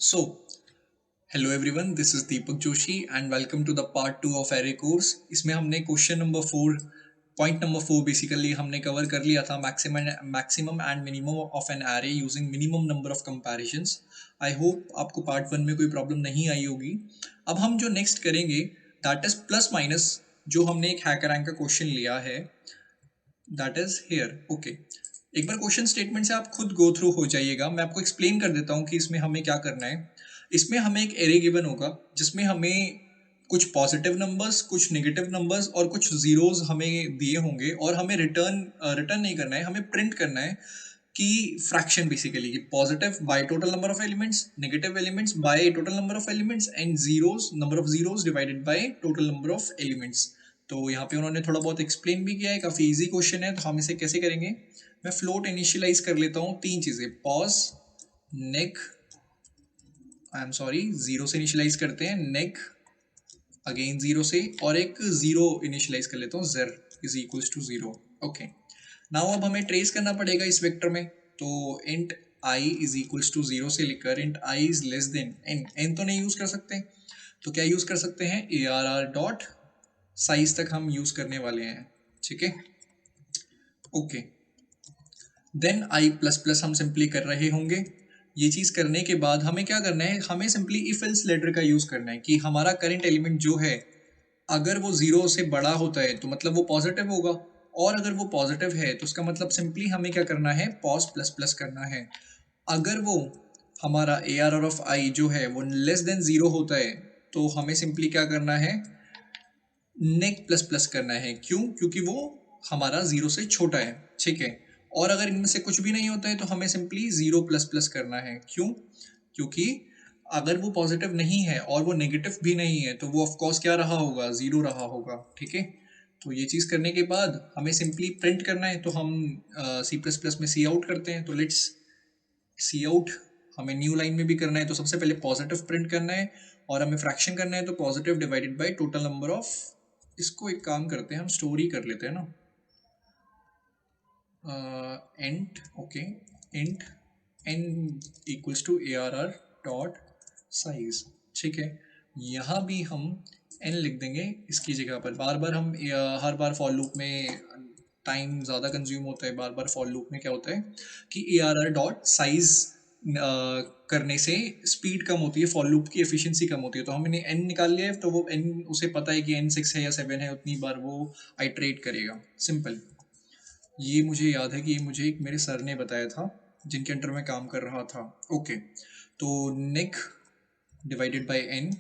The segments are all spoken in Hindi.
So, hello everyone, this is Deepak Joshi and welcome to the part 2 of array course. इसमें हमने question number 4 point number 4 basically हमने कवर कर लिया था maximum and minimum of an array using minimum number of comparisons. I hope आपको पार्ट 1 में कोई प्रॉब्लम नहीं आई होगी. अब हम जो नेक्स्ट करेंगे दैट इज प्लस माइनस, जो हमने एक हैकर रैंक का क्वेश्चन लिया है दैट इज हेयर. ओके, एक बार क्वेश्चन स्टेटमेंट से आप खुद गो थ्रू हो जाइएगा. मैं आपको एक्सप्लेन कर देता हूँ कि इसमें हमें क्या करना है. इसमें हमें एक एरे गिवन होगा जिसमें हमें कुछ पॉजिटिव नंबर्स, कुछ नेगेटिव नंबर्स और कुछ जीरोस हमें दिए होंगे और हमें रिटर्न रिटर्न नहीं करना है, हमें प्रिंट करना है कि फ्रैक्शन बेसिकली कि positive by total number of elements, negative elements by total number of elements and zeros number of zeros divided by total number of elements. तो यहाँ पे उन्होंने थोड़ा बहुत एक्सप्लेन भी किया है. काफ़ी इजी क्वेश्चन है. तो हम इसे कैसे करेंगे, मैं फ्लोट इनिशियलाइज कर लेता हूँ. तीन चीज़ें, pause, neck, I am sorry, zero से इनिशियलाइज करते हैं, नेक अगेन जीरो से, और एक जीरो इनिशियलाइज कर लेता हूँ, जेर is equals to zero. Okay, now अब हमें ट्रेस करना पड़ेगा इस वेक्टर में. तो int I is equals to zero से लिखकर int I is less than n. N तो नहीं यूज कर सकते, तो क्या यूज कर सकते हैं, a are r dot size तक हम यूज करने वाले हैं. ठीक है, okay. Then I plus plus हम सिंपली कर रहे होंगे. ये चीज करने के बाद हमें क्या करना है, हमें सिंपली इफ एल्स लेटर का यूज करना है कि हमारा करंट एलिमेंट जो है अगर वो जीरो से बड़ा होता है तो मतलब वो पॉजिटिव होगा, और अगर वो पॉजिटिव है तो उसका मतलब सिंपली हमें क्या करना है, पॉज प्लस प्लस करना है. अगर वो हमारा ए आर आर ऑफ आई जो है वो लेस देन जीरो होता है तो हमें सिंपली क्या करना है, नेक प्लस प्लस करना है. क्यों, क्योंकि वो हमारा जीरो से छोटा है. ठीक है, और अगर इनमें से कुछ भी नहीं होता है तो हमें सिंपली जीरो प्लस प्लस करना है. क्यों, क्योंकि अगर वो पॉजिटिव नहीं है और वो नेगेटिव भी नहीं है तो वो ऑफ कोर्स क्या रहा होगा, जीरो रहा होगा. ठीक है, तो ये चीज़ करने के बाद हमें सिंपली प्रिंट करना है. तो हम सी प्लस प्लस में सी आउट करते हैं. तो लेट्स सी आउट हमें न्यू लाइन में भी करना है. तो सबसे पहले पॉजिटिव प्रिंट करना है और हमें फ्रैक्शन करना है. तो positive divided by total number of, इसको एक काम करते हैं, हम स्टोरी कर लेते हैं ना, int, okay, int n equals to A R r dot size. ठीक है, यहाँ भी हम एन लिख देंगे इसकी जगह पर. बार बार हम हर बार फॉर लूप में टाइम ज़्यादा कंज्यूम होता है. बार बार फॉर लूप में क्या होता है कि A are r dot size करने से स्पीड कम होती है, फॉर लूप की एफिशिएंसी कम होती है. तो हमने एन निकाल लिया है, तो वो एन उसे पता है कि एन 6 है या 7 है, उतनी बार वो आइट्रेट करेगा. सिंपल. ये मुझे याद है कि ये मुझे एक मेरे सर ने बताया था जिनके अंडर में काम कर रहा था. ओके, तो neck divided by N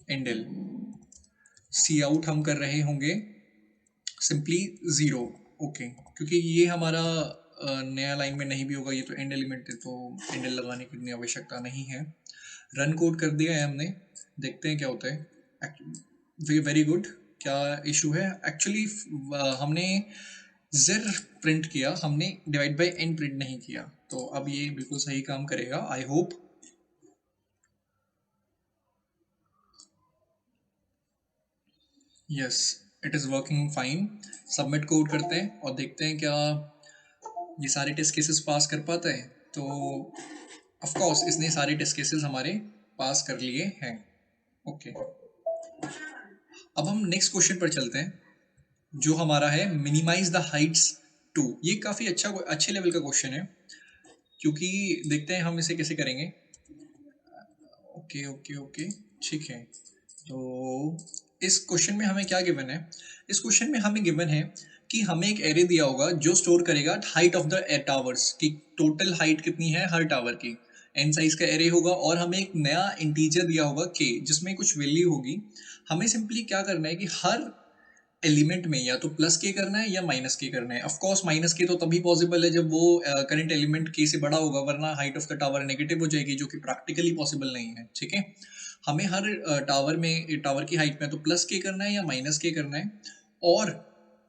and L. C out हम कर रहे होंगे सिंपली ज़ीरो. ओके, क्योंकि ये हमारा नया लाइन में नहीं भी होगा, ये तो एंड एलिमेंट है, तो एंड एल लगाने की इतनी आवश्यकता नहीं है. रन कोड कर दिया है हमने, देखते हैं क्या होता है. Very good. क्या इशू है एक्चुअली, हमने ज़र प्रिंट किया, हमने डिवाइड बाय एन प्रिंट नहीं किया. तो अब ये बिल्कुल सही काम करेगा, I hope. Yes, it is working fine. Submit code करते हैं और देखते हैं क्या ये सारे टेस्ट केसेस पास कर पाता है. तो ऑफ कोर्स इसने सारे टेस्ट केसेस हमारे पास कर लिए हैं. ओके, अब हम नेक्स्ट क्वेश्चन पर चलते हैं जो हमारा है मिनिमाइज द हाइट्स टू. ये काफ़ी अच्छे लेवल का क्वेश्चन है, क्योंकि देखते हैं हम इसे कैसे करेंगे. ओके ओके ओके, ठीक है. तो इस क्वेश्चन में हमें क्या गिवन है, इस क्वेश्चन में हमें गिवन है कि हमें एक एरे दिया होगा जो स्टोर करेगा हाइट ऑफ द टावर्स की, टोटल हाइट कितनी है हर टावर की. एन साइज का एरे होगा और हमें एक नया इंटीजर दिया होगा के जिसमें कुछ वैल्यू होगी. हमें सिंपली क्या करना है कि हर एलिमेंट में या तो प्लस के करना है या माइनस के करना है. ऑफ कोर्स माइनस के तो तभी पॉसिबल है जब वो करंट एलिमेंट के से बड़ा होगा, वरना height of the tower negative हो जाएगी जो कि प्रैक्टिकली पॉसिबल नहीं है. ठीक है, हमें हर टावर में, टावर की हाइट में तो प्लस के करना है या माइनस के करना है. और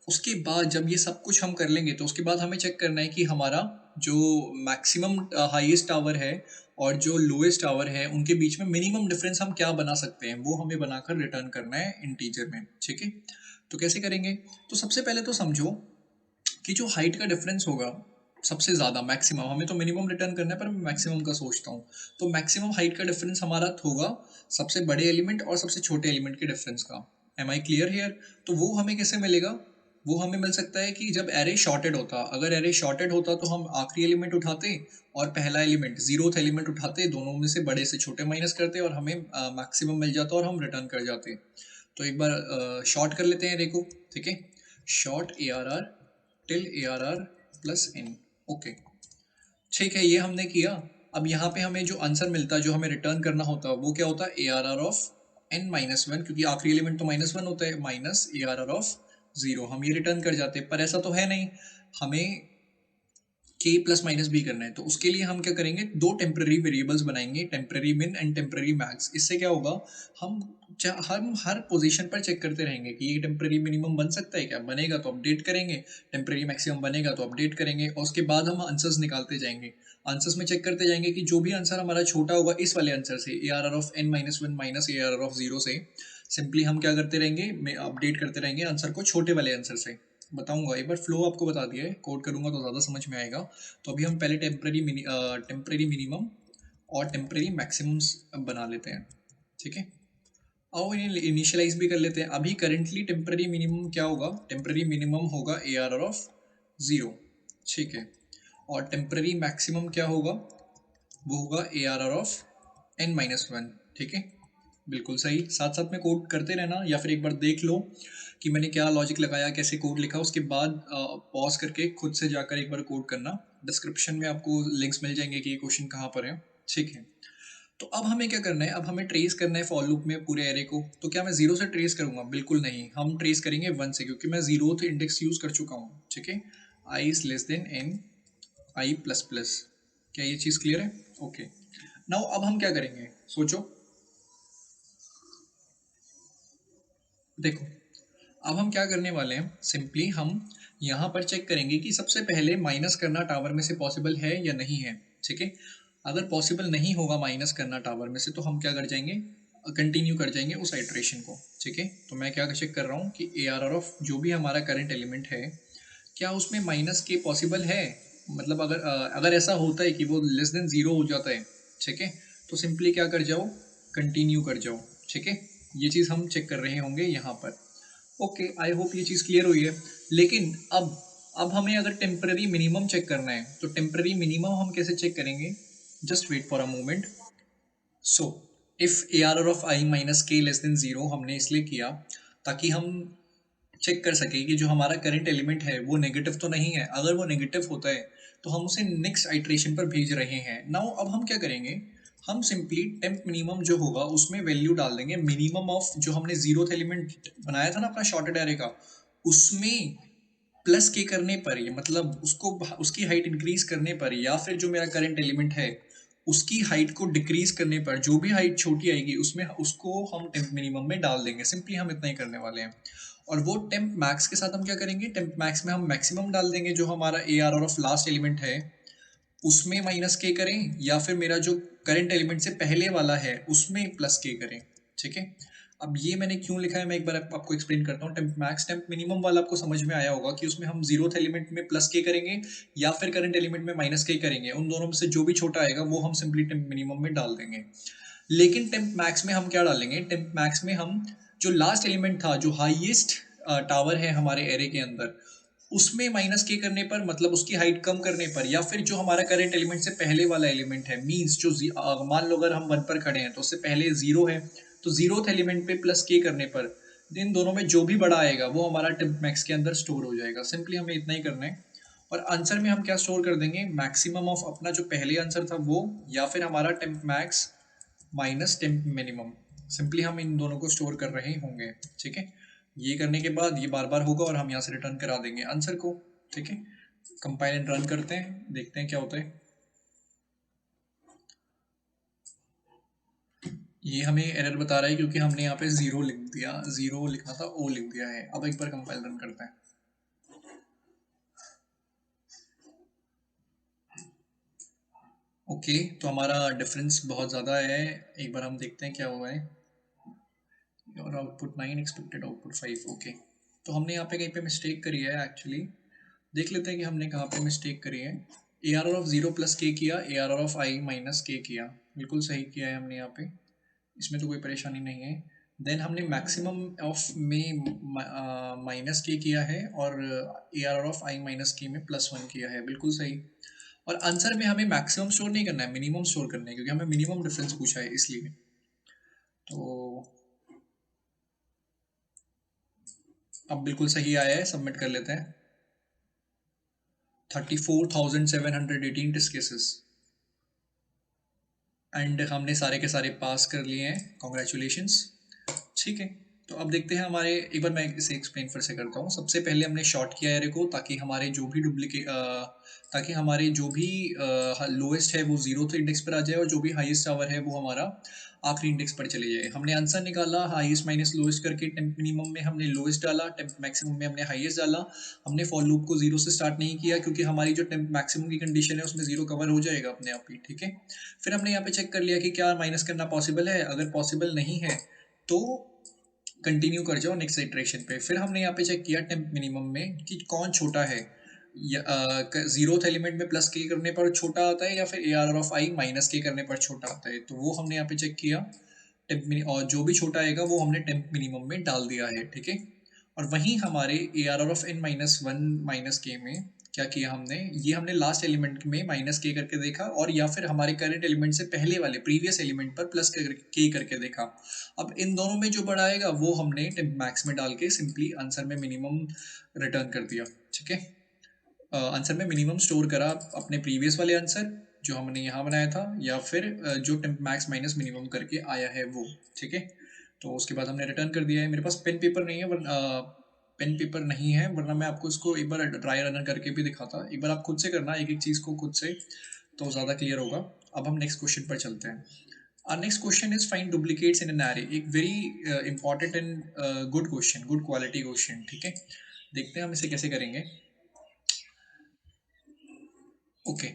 उसके बाद जब ये सब कुछ हम कर लेंगे तो उसके बाद हमें चेक करना है कि हमारा जो मैक्सिमम हाईएस्ट टावर है और जो लोएस्ट टावर है उनके बीच में मिनिमम डिफरेंस हम क्या बना सकते हैं, वो हमें बनाकर रिटर्न करना है इंटीजर में. ठीक है, तो कैसे करेंगे, तो सबसे पहले तो समझो कि जो हाइट का डिफरेंस होगा सबसे ज़्यादा मैक्सिमम, हमें तो मिनिमम रिटर्न करना है पर मैं मैक्सिमम का सोचता हूँ। तो मैक्सिमम हाइट का डिफरेंस हमारा होगा सबसे बड़े एलिमेंट और सबसे छोटे एलिमेंट के डिफरेंस का। Am I clear here? तो वो हमें कैसे मिलेगा? वो हमें मिल सकता है कि जब एरे शॉर्टेड होता, अगर एरे शॉर्टेड होता तो हम आखिरी एलिमेंट उठाते और पहला एलिमेंट जीरोथ एलिमेंट उठाते, दोनों में से बड़े से छोटे माइनस करते और हमें मैक्सिमम मिल जाता और हम रिटर्न कर जाते। तो एक बार शॉर्ट कर लेते हैं एरे को, ठीक है। Sort A are R till A are R plus N, okay, ठीक है, ये हमने किया। अब यहाँ पे हमें जो आंसर मिलता, जो हमें रिटर्न करना होता, वो क्या होता? A are R of N minus one, क्योंकि आखिरी एलिमेंट तो माइनस वन होता है, minus A are R of zero. हम ये रिटर्न कर जाते, पर ऐसा तो है नहीं, हमें के प्लस माइनस भी करना है। तो उसके लिए हम क्या करेंगे, दो टेम्पररी वेरिएबल्स बनाएंगे, टेम्पररी मिन एंड टेम्पररी मैक्स। इससे क्या होगा, हम हम हर पोजीशन पर चेक करते रहेंगे कि ये टेम्पररी मिनिमम बन सकता है क्या, बनेगा तो अपडेट करेंगे, टेम्पररी मैक्सिमम बनेगा तो अपडेट करेंगे, और उसके बाद हम आंसर्स निकालते जाएंगे। आंसर्स में चेक करते जाएंगे कि जो भी आंसर हमारा छोटा होगा इस वाले आंसर से, A are R of N minus one minus A are R of zero से, सिंपली हम क्या करते रहेंगे, अपडेट करते रहेंगे आंसर को छोटे वाले आंसर से। बताऊंगा, एक बार फ्लो आपको बता दिया है, कोड करूंगा तो ज़्यादा समझ में आएगा। तो अभी हम पहले टेम्परेरी मिनिमम और टेम्परेरी मैक्सिमम्स बना लेते हैं, ठीक है। और इन्हें इनिशियलाइज भी कर लेते हैं। अभी करेंटली टेम्परेरी मिनिमम क्या होगा, टेम्परेरी मिनिमम होगा A are R of zero, ठीक है। और टेम्परेरी मैक्सिमम क्या होगा, वो होगा A are R of N minus one, ठीक है। बिल्कुल सही, साथ साथ में कोड करते रहना, या फिर एक बार देख लो कि मैंने क्या लॉजिक लगाया, कैसे कोड लिखा, उसके बाद पॉज करके खुद से जाकर एक बार कोड करना। डिस्क्रिप्शन में आपको लिंक्स मिल जाएंगे कि ये क्वेश्चन कहाँ पर है, ठीक है। तो अब हमें क्या करना है, अब हमें ट्रेस करना है फॉर लूप में पूरे एरे को। तो क्या मैं जीरो से ट्रेस करूंगा? बिल्कुल नहीं, हम ट्रेस करेंगे वन से, क्योंकि मैं जीरो इंडेक्स यूज कर चुका हूँ, ठीक है। I is less than N I plus plus. क्या ये चीज़ क्लियर है? ओके। नाउ अब हम क्या करेंगे, सोचो, देखो, अब हम क्या करने वाले हैं, सिंपली हम यहाँ पर चेक करेंगे कि सबसे पहले माइनस करना टावर में से पॉसिबल है या नहीं है, ठीक है। अगर पॉसिबल नहीं होगा माइनस करना टावर में से, तो हम क्या कर जाएंगे, कंटिन्यू कर जाएंगे उस आइट्रेशन को, ठीक है। तो मैं क्या चेक कर रहा हूँ कि ए आर आर ऑफ जो भी हमारा करंट एलिमेंट है, क्या उसमें माइनस के पॉसिबल है। मतलब अगर ऐसा होता है कि वो लेस देन ज़ीरो हो जाता है, ठीक है, तो सिंपली क्या कर जाओ, कंटिन्यू कर जाओ, ठीक है। ये चीज़ हम चेक कर रहे होंगे यहाँ पर। ओके, आई होप ये चीज़ क्लियर हुई है। लेकिन अब हमें अगर टेम्पररी मिनिमम चेक करना है, तो टेम्पररी मिनिमम हम कैसे चेक करेंगे, just wait for a moment. So if A are R of I minus K less than zero हमने इसलिए किया ताकि हम चेक कर सके कि जो हमारा करंट एलिमेंट है वो नेगेटिव तो नहीं है। अगर वो नेगेटिव होता है तो हम उसे नेक्स्ट आइट्रेशन पर भेज रहे हैं। नाउ अब हम क्या करेंगे, हम सिंपली टेम्प मिनिमम जो होगा उसमें वैल्यू डाल देंगे मिनिमम ऑफ जो हमने जीरोथ एलिमेंट बनाया था ना अपना शॉर्टेड एरे का, उसमें प्लस के करने पर, ये मतलब उसको उसकी हाइट इंक्रीज करने पर, या फिर जो मेरा करंट एलिमेंट है उसकी हाइट को डिक्रीज करने पर, जो भी हाइट छोटी आएगी उसमें उसको हम टेम्प मिनिमम में डाल देंगे। सिंपली हम इतना ही करने वाले हैं। और वो टेम्प मैक्स के साथ हम क्या करेंगे, टेम्प मैक्स में हम मैक्सिमम डाल देंगे, जो हमारा A are R of last element है उसमें माइनस के करें, या फिर मेरा जो करंट एलिमेंट से पहले वाला है उसमें प्लस के करें, ठीक है। अब ये मैंने क्यों लिखा है, मैं एक बार आपको एक्सप्लेन करता हूँ। टेम्प मैक्स टेम्प मिनिमम वाला आपको समझ में आया होगा कि उसमें हम जीरोथ एलिमेंट में प्लस के करेंगे या फिर करंट एलिमेंट में माइनस के करेंगे, उन दोनों में से जो भी छोटा आएगा वो हम सिंपली टेम्प मिनिमम में डाल देंगे। लेकिन टेम्प मैक्स में हम क्या डालेंगे, टेम्प मैक्स में हम जो लास्ट एलिमेंट था, जो हाईएस्ट टावर है हमारे एरे के अंदर, उसमें माइनस के करने पर, मतलब उसकी हाइट कम करने पर, या फिर जो हमारा करंट एलिमेंट से पहले वाला एलिमेंट है, मींस जो मान लो अगर हम वन पर खड़े हैं तो उससे पहले जीरो है, तो जीरोथ एलिमेंट पे प्लस के करने पर इन दोनों में जो भी बड़ा आएगा वो हमारा टेम्प मैक्स के अंदर स्टोर हो जाएगा। सिंपली हमें इतना ही करना है। और आंसर में हम क्या स्टोर कर देंगे, मैक्सिमम ऑफ अपना जो पहले आंसर था वो, या फिर हमारा temp max minus temp minimum. Simply हम इन दोनों को स्टोर कर रहे होंगे, ठीक है। ये करने के बाद ये बार बार होगा और हम यहाँ से रिटर्न करा देंगे आंसर को, ठीक है। कंपाइल एंड रन करते हैं, देखते हैं क्या होता है। ये हमें एरर बता रहा है क्योंकि हमने यहाँ पे जीरो लिख दिया, जीरो लिखना था ओ लिख दिया है। अब एक बार कंपाइल रन करते हैं। ओके, तो हमारा डिफरेंस बहुत ज़्यादा है। एक बार हम देखते हैं क्या हुआ है। और आउटपुट 9, एक्सपेक्टेड आउटपुट 5, ओके। तो हमने यहाँ पे कहीं पे मिस्टेक करी है एक्चुअली। देख लेते हैं कि हमने कहाँ पे मिस्टेक करी है। A are R of zero plus K किया, A are R of I minus K किया, बिल्कुल सही किया है हमने यहाँ पे, इसमें तो कोई परेशानी नहीं है। देन हमने मैक्सिमम ऑफ में माइनस के किया है और A are R of I minus K में +1 किया है, बिल्कुल सही। और आंसर में हमें मैक्सिमम स्टोर नहीं करना है, मिनिमम स्टोर करना है, क्योंकि हमें मिनिमम डिफरेंस पूछा है इसलिए। तो अब बिल्कुल सही आया है, सबमिट कर लेते हैं। 34,718 टेस्ट केसेस एंड हमने सारे के सारे पास कर लिए हैं, कॉन्ग्रेचुलेशंस। ठीक है, तो अब देखते हैं हमारे, एक बार मैं इसे एक्सप्लेन फिर से करता हूँ। सबसे पहले हमने शॉर्ट किया एरे को, ताकि हमारे जो भी ताकि हमारे जो भी लोएस्ट है वो जीरो इंडेक्स पर आ जाए और जो भी हाईएस्ट आवर है वो हमारा आखिरी इंडेक्स पर चले जाए। हमने आंसर निकाला हाईएस्ट माइनस लोएस्ट करके, टेम्प मिनिमम में हमने लोएस्ट डाला, टेम्प मैक्सिमम में हमने हाईएस्ट डाला। हमने फॉर लूप को जीरो से स्टार्ट नहीं किया, क्योंकि हमारी जो टेम्प मैक्सिमम की कंडीशन है उसमें जीरो कवर हो जाएगा अपने आप ही। ठीक है, फिर हमने यहाँ पे चेक कर लिया कि क्या माइनस करना पॉसिबल है। अगर पॉसिबल नहीं है तो कंटिन्यू कर जाओ नेक्स्ट इटरेशन पे। फिर हमने यहाँ पे चेक किया टेम्प मिनिमम में कि कौन छोटा है, जीरोथ एलिमेंट में प्लस के करने पर छोटा आता है या फिर ए आर ऑफ आई माइनस के करने पर छोटा आता है। तो वो हमने यहाँ पे चेक किया टेम्प और जो भी छोटा आएगा वो हमने टेम्प मिनिमम में डाल दिया है। ठीक है, और वहीं हमारे A R of N minus one minus K में क्या किया हमने, ये हमने लास्ट एलिमेंट में माइनस के करके देखा, और या फिर हमारे करंट एलिमेंट से पहले वाले प्रीवियस एलिमेंट पर प्लस के करके देखा। अब इन दोनों में जो बड़ा आएगा वो हमने टेम्प मैक्स में डाल के सिंपली आंसर में मिनिमम रिटर्न कर दिया। ठीक है, आंसर में मिनिमम स्टोर करा अपने प्रीवियस वाले आंसर जो हमने यहाँ बनाया था, या फिर जो टेम्प मैक्स माइनस मिनिमम करके आया है वो। ठीक है, तो उसके बाद हमने रिटर्न कर दिया है। मेरे पास पेन पेपर नहीं है, पेन पेपर नहीं है, वरना मैं आपको इसको एक बार ट्राई रन करके भी दिखाता। एक बार आप खुद से करना एक एक चीज़ को खुद से, तो ज़्यादा क्लियर होगा। अब हम नेक्स्ट क्वेश्चन पर चलते हैं। Our next question is find duplicates in an array। एक very important and good question, good quality question. ठीक है, देखते हैं हम इसे कैसे करेंगे। ओके,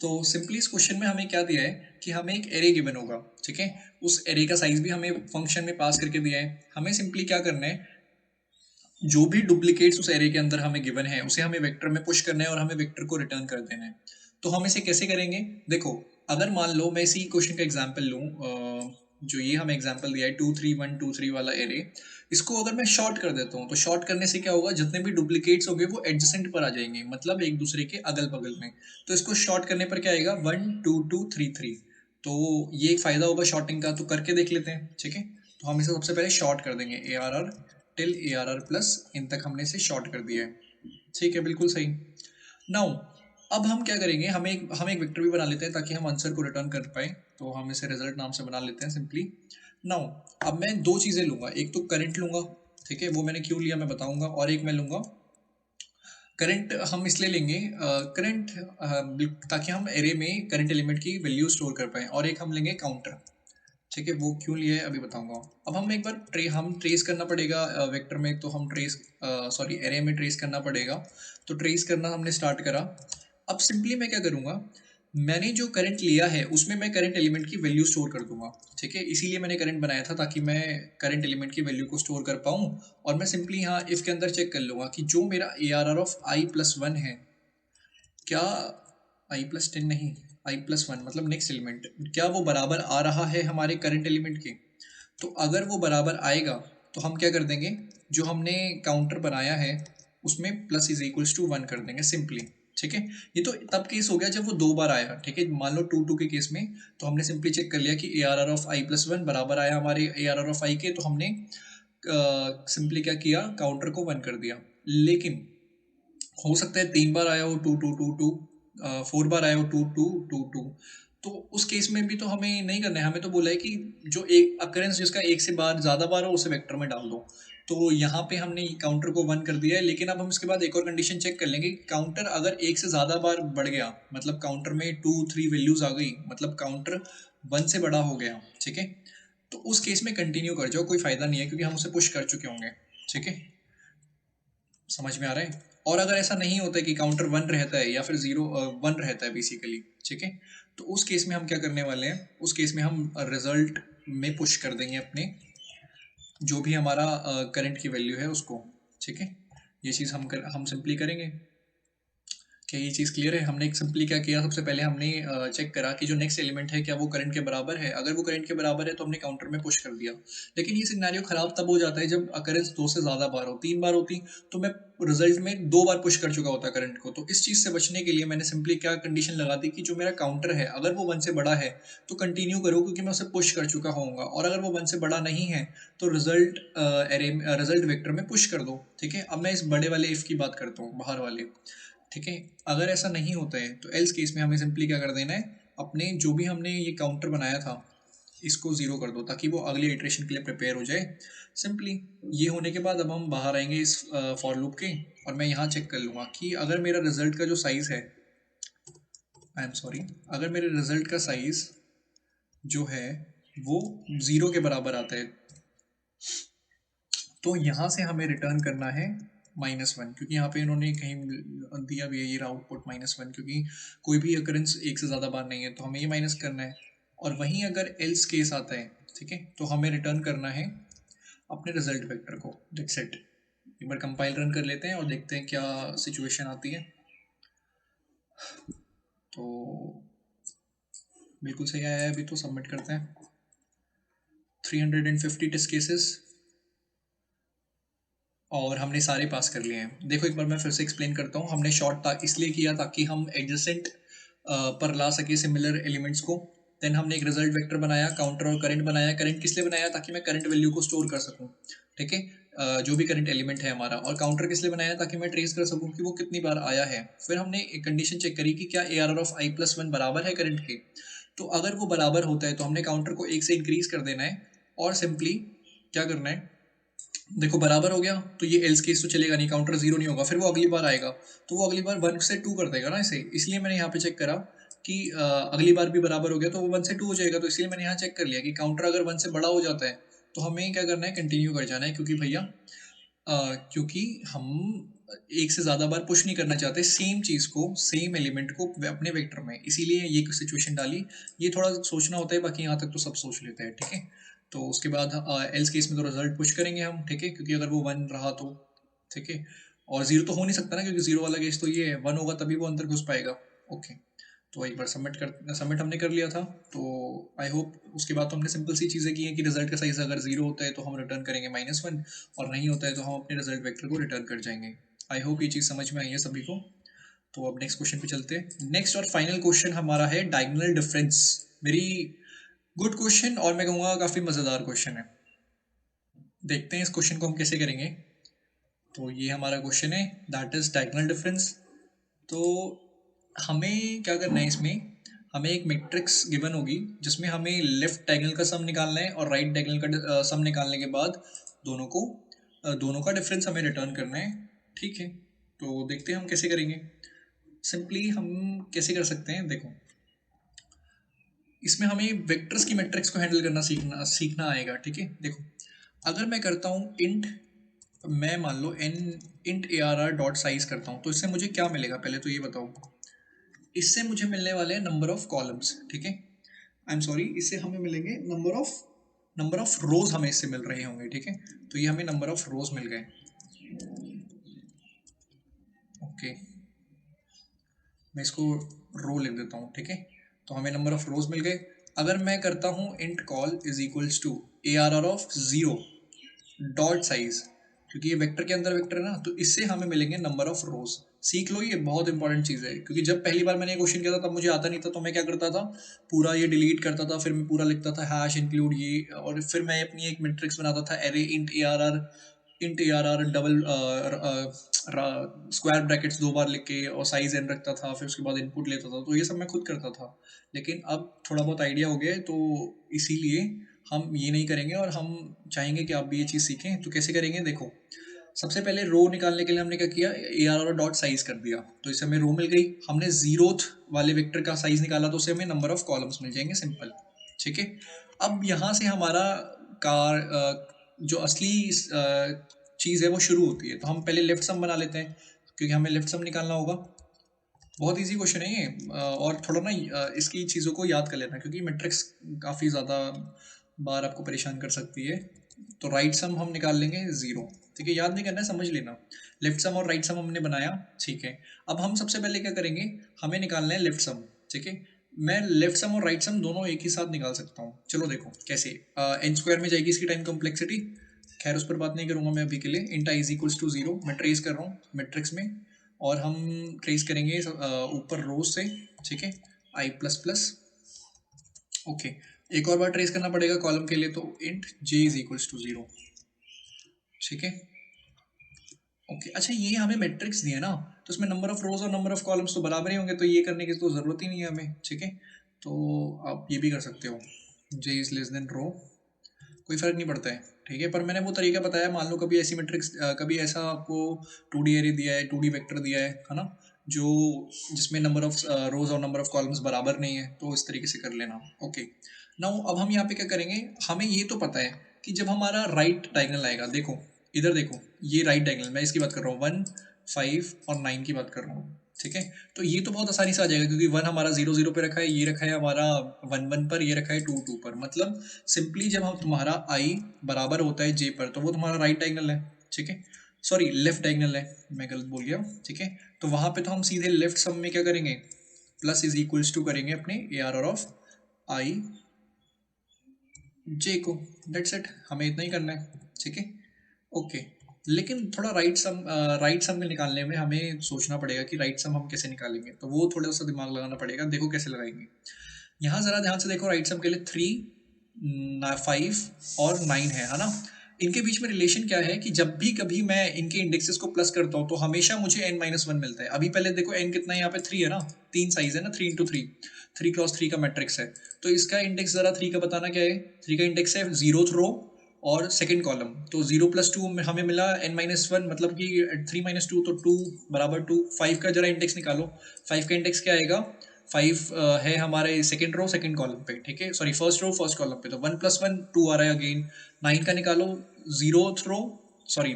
तो सिंपली इस क्वेश्चन में हमें क्या दिया है कि हमें एक एरे गिवन होगा। ठीक है, उस एरे का साइज भी हमें फंक्शन में पास करके दिया है। हमें सिंपली क्या करना है, जो भी डुप्लीकेट्स उस एरे के अंदर हमें गिवन है उसे हमें वेक्टर में पुश करना है और हमें वेक्टर को रिटर्न कर देना है। तो हम इसे कैसे करेंगे, देखो, अगर मान लो मैं इसी क्वेश्चन का एग्जांपल लूँ, जो ये हमें एग्जांपल दिया है 2 3 1 2 3 वाला एरे, इसको अगर मैं शॉर्ट कर देता हूँ तो शॉर्ट करने से क्या होगा, जितने भी डुप्लीकेट्स होंगे वो एडजेसेंट पर आ जाएंगे, मतलब एक दूसरे के अगल बगल में। तो इसको शॉर्ट करने पर क्या आएगा, 1 2 2 3 3। तो ये एक फायदा होगा शॉर्टिंग का, तो करके देख लेते हैं। ठीक है, तो हम इसे सबसे पहले शॉर्ट कर देंगे, A are R till A are R plus N तक हमने इसे शॉर्ट कर दिया है। ठीक है, बिल्कुल सही। नाउ अब हम क्या करेंगे, हम एक वेक्टर भी बना लेते हैं ताकि हम आंसर को रिटर्न कर पाए। तो हम इसे रिजल्ट नाम से बना लेते हैं सिंपली। नाउ अब मैं दो चीज़ें लूंगा, एक तो करंट लूंगा, ठीक है, वो मैंने क्यों लिया मैं बताऊंगा, और एक मैं लूंगा करंट। हम इसलिए लेंगे करंट ताकि हम एरे में करंट एलिमेंट की वैल्यू स्टोर कर पाए, और एक हम लेंगे काउंटर। ठीक है, वो क्यों लिया है अभी बताऊंगा। अब हम एक बार हम ट्रेस करना पड़ेगा वेक्टर में, तो हम ट्रेस सॉरी एरे में ट्रेस करना पड़ेगा। तो ट्रेस करना हमने स्टार्ट करा। अब सिंपली मैं क्या करूंगा, मैंने जो करंट लिया है उसमें मैं करंट एलिमेंट की वैल्यू स्टोर कर दूंगा। ठीक है, इसीलिए मैंने करंट बनाया था ताकि मैं करंट एलिमेंट की वैल्यू को स्टोर कर पाऊँ। और मैं सिंपली यहाँ इफ के अंदर चेक कर लूंगा कि जो मेरा A are R of I plus one है, क्या आई प्लस टेन नहीं, आई प्लस वन मतलब नेक्स्ट एलिमेंट, क्या वो बराबर आ रहा है हमारे करंट एलिमेंट के। तो अगर वो बराबर आएगा तो हम क्या कर देंगे, जो हमने काउंटर बनाया है उसमें plus is equals to one कर देंगे सिंपली। ठीक है, ये तो तब केस हो गया जब वो दो बार आया। ठीक है, मान लो 2 2 के केस में तो हमने सिंपली चेक कर लिया कि A are R of I plus one बराबर आया हमारे A are R of I K, तो हमने सिंपली क्या किया, काउंटर को वन कर दिया। लेकिन हो सकता है 3 बार आया हो 2 2 2 2, 4 बार आया हो 2 2 2 2। तो उस केस में भी तो हमें नहीं करना है, हमें तो बोला है कि जो एक अकरेंस जिसका एक से बार ज़्यादा बार हो उसे वेक्टर में डाल दो। तो यहाँ पे हमने काउंटर को वन कर दिया है, लेकिन अब हम इसके बाद एक और कंडीशन चेक कर लेंगे। काउंटर अगर एक से ज़्यादा बार बढ़ गया, मतलब काउंटर में 2 3 वैल्यूज आ गई, मतलब काउंटर वन से बड़ा हो गया। ठीक है, तो उस केस में कंटिन्यू कर जाओ, कोई फायदा नहीं है, क्योंकि हम उसे पुश कर चुके होंगे। ठीक है, समझ में आ रहा है। और अगर ऐसा नहीं होता है कि काउंटर वन रहता है या फिर जीरो वन रहता है बेसिकली, ठीक है, तो उस केस में हम क्या करने वाले हैं, उस केस में हम रिजल्ट में पुश कर देंगे अपने जो भी हमारा करंट की वैल्यू है उसको। ठीक है, ये चीज़ हम सिंपली करेंगे। क्या ये चीज़ क्लियर है? हमने एक सिंपली क्या किया, सबसे पहले हमने चेक करा कि जो नेक्स्ट एलिमेंट है क्या वो करंट के बराबर है। अगर वो करंट के बराबर है तो हमने काउंटर में पुश कर दिया। लेकिन ये सिनेरियो खराब तब हो जाता है जब अकरेंस 2 से ज़्यादा बार हो। 3 बार होती तो मैं रिजल्ट में 2 बार पुश कर चुका होता करंट को। तो इस चीज़ से बचने के लिए मैंने सिंपली क्या कंडीशन लगा दी कि जो मेरा काउंटर है अगर वो 1 से बड़ा है तो कंटिन्यू करो, क्योंकि मैं उसे पुश कर चुका होऊंगा, और अगर वो 1 से बड़ा नहीं है तो रिजल्ट वेक्टर में पुश कर दो। ठीक है, अब मैं इस बड़े वाले इफ की बात करता हूँ, बाहर वाले। ठीक है, अगर ऐसा नहीं होता है तो एल्स केस में हमें सिंपली क्या कर देना है, अपने जो भी हमने ये काउंटर बनाया था इसको जीरो कर दो, ताकि वो अगली इटरेशन के लिए प्रिपेयर हो जाए। सिंपली ये होने के बाद अब हम बाहर आएंगे इस फॉर लूप के, और मैं यहाँ चेक कर लूँगा कि अगर मेरा रिजल्ट का जो साइज़ है, आई एम सॉरी, अगर मेरे रिजल्ट का साइज़ जो है वो 0 के बराबर आता है, तो यहाँ से हमें रिटर्न करना है -1, क्योंकि यहाँ पे इन्होंने कहीं दिया भी है ये आउटपुट -1, क्योंकि कोई भी अकरेंस एक से ज़्यादा बार नहीं है तो हमें ये माइनस करना है। और वहीं अगर एल्स केस आता है, ठीक है, तो हमें रिटर्न करना है अपने रिजल्ट वेक्टर को। That's it. एक बार कंपाइल रन कर लेते हैं और देखते हैं क्या सिचुएशन आती है। तो बिल्कुल सही आया है, अभी तो सबमिट करते हैं। 350 टेस्ट केसेस और हमने सारे पास कर लिए हैं। देखो एक बार मैं फिर से एक्सप्लेन करता हूँ। हमने शॉर्ट इसलिए किया ताकि हम एडजेसेंट पर ला सके सिमिलर एलिमेंट्स को। देन हमने एक रिजल्ट वेक्टर बनाया, काउंटर और करंट बनाया। करंट किस लिए बनाया? ताकि मैं करंट वैल्यू को स्टोर कर सकूँ। ठीक है, जो भी करंट एलिमेंट है हमारा। और काउंटर किस लिए बनाया? ताकि मैं ट्रेस कर सकूँ कि वो कितनी बार आया है। फिर हमने एक कंडीशन चेक करी कि क्या ARR ऑफ i+1 बराबर है करंट के। तो अगर वो बराबर होता है तो हमने काउंटर को 1 से इंक्रीज कर देना है, और सिंपली क्या करना है, देखो बराबर हो गया तो ये एल्स केस तो चलेगा नहीं, काउंटर 0 नहीं होगा, फिर वो अगली बार आएगा तो वो अगली बार 1 से 2 कर देगा ना इसे। इसलिए मैंने यहाँ पे चेक करा कि अगली बार भी बराबर हो गया तो वो 1 से 2 हो जाएगा। तो इसलिए मैंने यहाँ चेक कर लिया कि काउंटर अगर 1 से बड़ा हो जाता है तो हमें क्या करना है, कंटिन्यू कर जाना है, क्योंकि भैया क्योंकि हम एक से ज़्यादा बार पुश नहीं करना चाहते सेम चीज़ को, सेम एलिमेंट को अपने वेक्टर में, इसीलिए ये सिचुएशन डाली। ये थोड़ा सोचना होता है, बाकी यहाँ तक तो सब सोच लेते हैं। ठीक है, तो उसके बाद एल्स केस में तो रिजल्ट पुश करेंगे हम। ठीक है, क्योंकि अगर वो 1 रहा तो ठीक है, और 0 तो हो नहीं सकता ना, क्योंकि 0 वाला केस तो ये है, 1 होगा तभी वो अंदर घुस पाएगा। ओके, तो एक बार सबमिट हमने कर लिया था। तो आई होप उसके बाद तो हमने सिंपल सी चीज़ें की हैं कि रिजल्ट का साइज अगर 0 होता है तो हम रिटर्न करेंगे -1, और नहीं होता है तो हम अपने रिजल्ट वेक्टर को रिटर्न कर जाएंगे। आई होप ये चीज़ समझ में आई है सभी को। तो अब नेक्स्ट क्वेश्चन पे चलते हैं। नेक्स्ट और फाइनल क्वेश्चन हमारा है diagonal difference. Very good question, और मैं कहूँगा काफ़ी मज़ेदार क्वेश्चन है। देखते हैं इस क्वेश्चन को हम कैसे करेंगे। तो ये हमारा क्वेश्चन है, दैट इज डायगोनल डिफरेंस। तो हमें क्या करना है, इसमें हमें एक मैट्रिक्स गिवन होगी जिसमें हमें लेफ्ट डायगोनल का सम निकालना है और राइट डायगोनल का सम निकालने के बाद दोनों का डिफरेंस हमें रिटर्न करना है। ठीक है, तो देखते हैं हम कैसे करेंगे। सिंपली हम कैसे कर सकते हैं, देखो इसमें हमें वेक्टर्स की मैट्रिक्स को हैंडल करना सीखना आएगा। ठीक है, देखो अगर मैं करता हूँ इंट, मैं मान लो इंट ARR डॉट साइज करता हूँ, तो इससे मुझे क्या मिलेगा पहले तो ये बताओ। इससे मुझे मिलने वाले हैं नंबर ऑफ कॉलम्स। ठीक है, आई एम सॉरी, इससे हमें मिलेंगे नंबर ऑफ रोज, हमें इससे मिल रहे होंगे। ठीक है, तो ये हमें नंबर ऑफ रोज मिल गए। ओके, मैं इसको रो लिख देता हूँ। ठीक है, तो हमें नंबर ऑफ रोज मिल गए। अगर मैं करता हूँ int col is equals to ARR of 0 dot size, क्योंकि ये वेक्टर के अंदर वेक्टर है ना, तो इससे हमें मिलेंगे नंबर ऑफ रोज। सीख लो, ये बहुत इंपॉर्टेंट चीज़ है, क्योंकि जब पहली बार मैंने क्वेश्चन किया था तब मुझे आता नहीं था, तो मैं क्या करता था, पूरा ये डिलीट करता था, फिर मैं पूरा लिखता था हैश इंक्लूड ये, और फिर मैं अपनी एक मैट्रिक्स बनाता था array int ARR double square brackets 2 बार लिख के, और साइज एन रखता था, फिर उसके बाद इनपुट लेता था। तो ये सब मैं खुद करता था, लेकिन अब थोड़ा बहुत आइडिया हो गया है, तो इसीलिए हम ये नहीं करेंगे, और हम चाहेंगे कि आप भी ये चीज़ सीखें। तो कैसे करेंगे, देखो सबसे पहले रो निकालने के लिए हमने क्या किया, ARR डॉट साइज कर दिया, तो इससे हमें रो मिल गई। हमने 0th वाले वेक्टर का साइज निकाला, तो उससे हमें नंबर ऑफ कॉलम्स मिल जाएंगे, सिंपल। ठीक है, अब यहाँ से हमारा जो असली चीज़ है वो शुरू होती है। तो हम पहले लेफ्ट सम बना लेते हैं, क्योंकि हमें लेफ्ट सम निकालना होगा। बहुत इजी क्वेश्चन है ये, और थोड़ा ना इसकी चीज़ों को याद कर लेना, क्योंकि मैट्रिक्स काफ़ी ज़्यादा बार आपको परेशान कर सकती है। तो राइट सम हम निकाल लेंगे 0, ठीक है, याद नहीं करना है, समझ लेना। लेफ्ट सम और राइट सम हमने बनाया, ठीक है। अब हम सबसे पहले क्या करेंगे, हमें निकालना है लेफ्ट सम, ठीक है। मैं लेफ्ट सम और राइट सम दोनों एक ही साथ निकाल सकता हूँ, चलो देखो कैसे। एन स्क्वायर में जाएगी इसकी टाइम कॉम्प्लेक्सिटी, खैर उस पर बात नहीं करूंगा मैं अभी के लिए। Int I is equals to 0, मैं ट्रेस कर रहा हूँ मैट्रिक्स में, और हम ट्रेस करेंगे ऊपर रोज से, ठीक है, आई प्लस प्लस, ओके। एक और बार ट्रेस करना पड़ेगा कॉलम के लिए, तो int J is equals to 0, ठीक है, ओके। अच्छा, ये हमें मैट्रिक्स दिया ना, तो इसमें नंबर ऑफ रोज और नंबर ऑफ कॉलम्स तो बराबर ही होंगे, तो ये करने की तो ज़रूरत ही नहीं है हमें, ठीक है। तो आप ये भी कर सकते हो, जे इज लेस देन रो, कोई फर्क नहीं पड़ता है, ठीक है। पर मैंने वो तरीका बताया, मान लो कभी ऐसी मैट्रिक्स, कभी ऐसा आपको 2D एरे दिया है, 2D वेक्टर दिया है ना, जो जिसमें नंबर ऑफ रोज और नंबर ऑफ कॉलम्स बराबर नहीं है, तो इस तरीके से कर लेना, ओके। नाउ अब हम यहाँ पे क्या करेंगे, हमें ये तो पता है कि जब हमारा राइट डायगोनल आएगा, देखो इधर देखो, ये राइट डायगोनल, मैं इसकी बात कर रहा हूँ, 1, 5 और 9 की बात कर रहा हूँ, ठीक है। तो ये तो बहुत आसानी से आ जाएगा, क्योंकि 1 हमारा 0 0 पे रखा है, ये रखा है हमारा 1 1 पर, ये रखा है 2 2 पर, मतलब सिंपली जब हम तुम्हारा आई बराबर होता है जे पर, तो वो तुम्हारा राइट डायगोनल है, ठीक है, सॉरी लेफ्ट डायगोनल है, मैं गलत बोल गया, ठीक है। तो वहां पे तो हम सीधे लेफ्ट सम में क्या करेंगे, प्लस इज इक्वल्स टू करेंगे अपने ए आर ऑफ आई जे को, दैट्स इट, हमें इतना ही करना है, ठीक है, ओके। लेकिन थोड़ा राइट सम निकालने में हमें सोचना पड़ेगा कि राइट सम हम कैसे निकालेंगे, तो वो थोड़ा सा दिमाग लगाना पड़ेगा, देखो कैसे लगाएंगे। यहाँ जरा ध्यान से देखो, राइट सम के लिए 3, 5 और 9 है ना। इनके बीच में रिलेशन क्या है कि जब भी कभी मैं इनके इंडेक्सेस को प्लस करता हूँ, तो हमेशा मुझे n-1 मिलता है। अभी पहले देखो n कितना है, यहाँ पे 3 है ना, 3 साइज है ना, 3 × 3, 3 × 3 का मैट्रिक्स है। तो इसका इंडेक्स जरा 3 का बताना क्या है, 3 का इंडेक्स है 0th रो और सेकंड कॉलम, तो 0 + 2 में हमें मिला n-1, मतलब कि 3 - 2 तो 2 बराबर 2। 5 का जरा इंडेक्स निकालो, 5 का इंडेक्स क्या आएगा, 5 है हमारे सेकंड रो सेकंड कॉलम पे, ठीक है, sorry first row first column पे, तो 1 + 1 2 आ रहा है अगेन। 9 का निकालो, 0th रो, सॉरी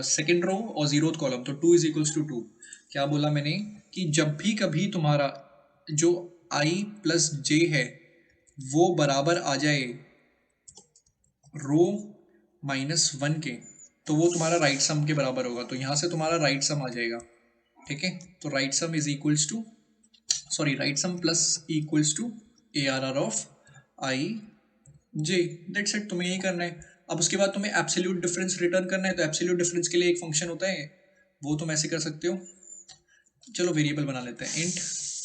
सेकंड रो और 0th कॉलम, तो 2 = 2। क्या बोला मैंने कि जब भी कभी तुम्हारा जो i + j है वो बराबर आ जाए रो -1 के, तो वो तुम्हारा राइट सम के बराबर होगा, तो यहाँ से तुम्हारा राइट सम आ जाएगा, ठीक है। तो right sum is equals to, sorry right sum plus equals to A R R of I J, that's it, तुम्हें यही करना है। अब उसके बाद तुम्हें एब्सोल्यूट डिफरेंस रिटर्न करना है, तो एब्सोल्यूट डिफरेंस के लिए एक फंक्शन होता है, वो तुम ऐसे कर सकते हो, चलो वेरिएबल बना लेते हैं, int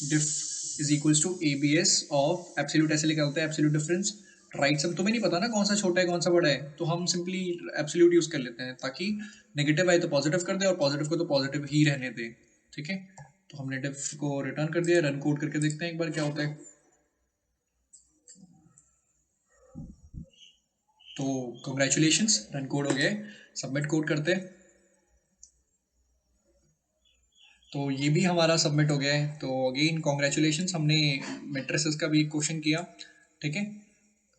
diff is equals to A B S of absolute, ऐसे लिखा होता है एब्सोल्यूट डिफरेंस राइट सम। तुम्हें नहीं पता ना कौन सा छोटा है कौन सा बड़ा है, तो हम सिंपली एब्सोल्यूट यूज कर लेते हैं, ताकि नेगेटिव आए तो पॉजिटिव कर दे और पॉजिटिव को तो पॉजिटिव ही रहने दे, ठीक है। तो हमने डिफ को रिटर्न कर दिया, रन कोड करके देखते हैं एक बार क्या होता है। तो कंग्रेचुलेशंस, रन कोड हो गया, सबमिट कोड करते हैं। तो ये भी हमारा सबमिट हो गया है, तो अगेन कॉन्ग्रेचुलेशंस, हमने मेट्रिसेस का भी एक क्वेश्चन किया, ठीक है।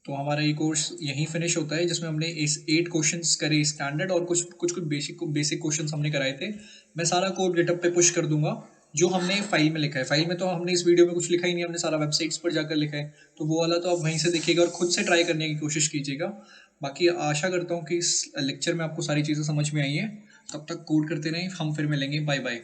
तो हमारा ये कोर्स यहीं फिनिश होता है, जिसमें हमने इस 8 क्वेश्चंस करे स्टैंडर्ड, और कुछ कुछ कुछ बेसिक क्वेश्चंस हमने कराए थे। मैं सारा कोड गिटहब पे पुश कर दूंगा, जो हमने फाइल में लिखा है। फाइल में तो हमने इस वीडियो में कुछ लिखा ही नहीं, हमने सारा वेबसाइट्स पर जाकर लिखा है, तो वो वाला तो आप वहीं से देखिएगा और खुद से ट्राई करने की कोशिश कीजिएगा। बाकी आशा करता हूँ कि इस लेक्चर में आपको सारी चीज़ें समझ में आई हैं। तब तक कोड करते रहें, हम फिर मिलेंगे, बाय बाय।